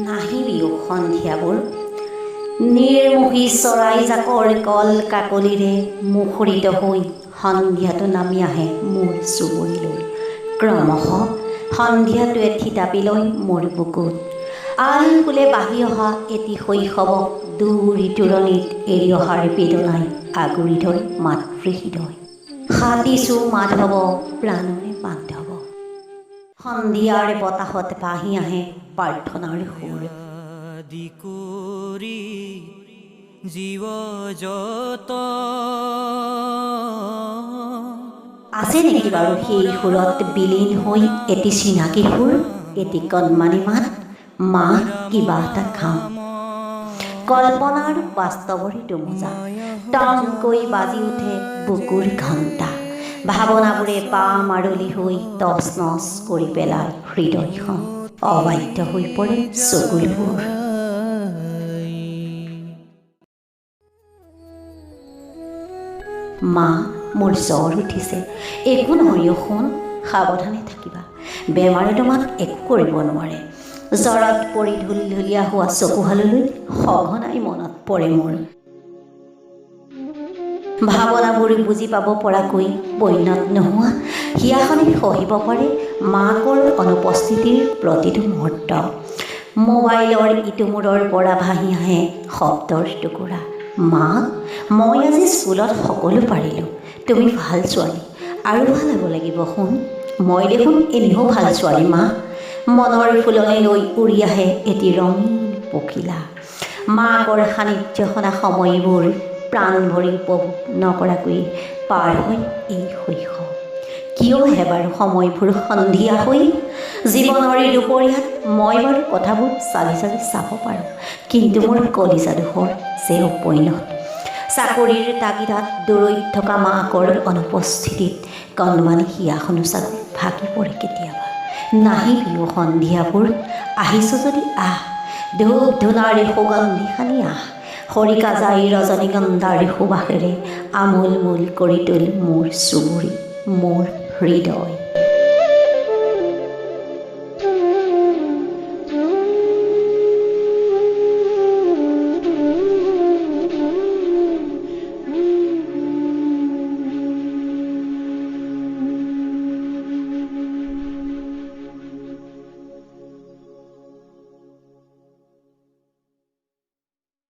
নাহিবি সন্ধিয়াবোৰ নিৰ্মোহী চৰাই জাকৰ কল কাকলিৰে মুখৰিত হৈ সন্ধিয়াটো নামি আহে মোৰ চুবুৰীলৈ। ক্ৰমশ সন্ধিয়াটোৱে থিতাপি লৈ মোৰ বুকুত আল ফুলে বাঢ়ি অহা এটি শৈশৱক দূৰ ইটোৰণিত এৰি অহাৰ বেদনাই আগুৰি ধৰি মাতৃহৃদয়। সাতিছো মাধৱ প্ৰাণৰে বান্ধৱ। সন্ধিয়াৰ বতাহত বাঢ়ি আহে প্ৰাৰ্থনাৰ সুৰ। জীৱ যত আছে নেকি বাৰু সেই সুৰত বিলীন হৈ এটি চিনাকি সুৰ, এটি কণমানি মাত, মা কিবা এটা খাওঁ। কল্পনাৰ বাস্তৱৰে দুমোজা টংকৈ বাজি উঠে বুকুৰ ঘণ্টা। ভাৱনাবোৰে পা মাৰলি হৈ তচ নচ কৰি পেলায় হৃদয়খন। অবাধ্য হৈ পৰে চকুলোবোৰ। মা মোৰ জ্বৰ উঠিছে, একো নহয় শুন, সাৱধানে থাকিবা। বেমাৰে তোমাক একো কৰিব নোৱাৰে। জ্বৰত পৰি ঢুলঢুলীয়া হোৱা চকুহাললৈ সঘনাই মনত পৰে মোৰ। ভাৱনাবোৰ বুজি পাব পৰাকৈ পৈণত নোহোৱা হিয়াখনে সহিব পাৰে মাকৰ অনুপস্থিতিৰ প্ৰতিটো মুহূৰ্ত। মোবাইলৰ ইটোমূৰৰ পৰা ভাহি আহে শব্দৰ টুকুৰা। মা, মই আজি স্কুলত সকলো পাৰিলোঁ। তুমি ভাল ছোৱালী, আৰু ভাল হ'ব লাগিব শুন। মই দেখোন এনেও ভাল ছোৱালী মা। মনৰ ফুলনিলৈ উৰি আহে এটি ৰঙীন পখিলা। মাকৰ সান্নিধ্য সনা সময়বোৰ প্ৰাণ ভৰি উপভোগ নকৰাকৈ পাৰ হয় এই শৈশৱ। কিয় হে বাৰু সময়বোৰ সন্ধিয়া হৈ? জীৱনৰ দুপৰীয়াত মই বাৰু কথাবোৰ চালি চালি চাব পাৰোঁ, কিন্তু মোৰ কলিজাডোখৰ যে উপন্যত। চাকৰিৰ তাগিদাত দূৰৈত থকা মাকৰ অনুপস্থিতিত কণমানি হিয়াখনো চাগৈ ভাগি পৰে কেতিয়াবা। নাহিবি সন্ধিয়াবোৰ, আহিছোঁ যদি আহ, ধূপ ধূনাৰে সুগন্ধি সানি আহ। খৰিকাজাই ৰজনীগন্ধাৰ সুবাসেৰে আমোল মোল কৰি তোল মোৰ চুবুৰী, মোৰ হৃদয়।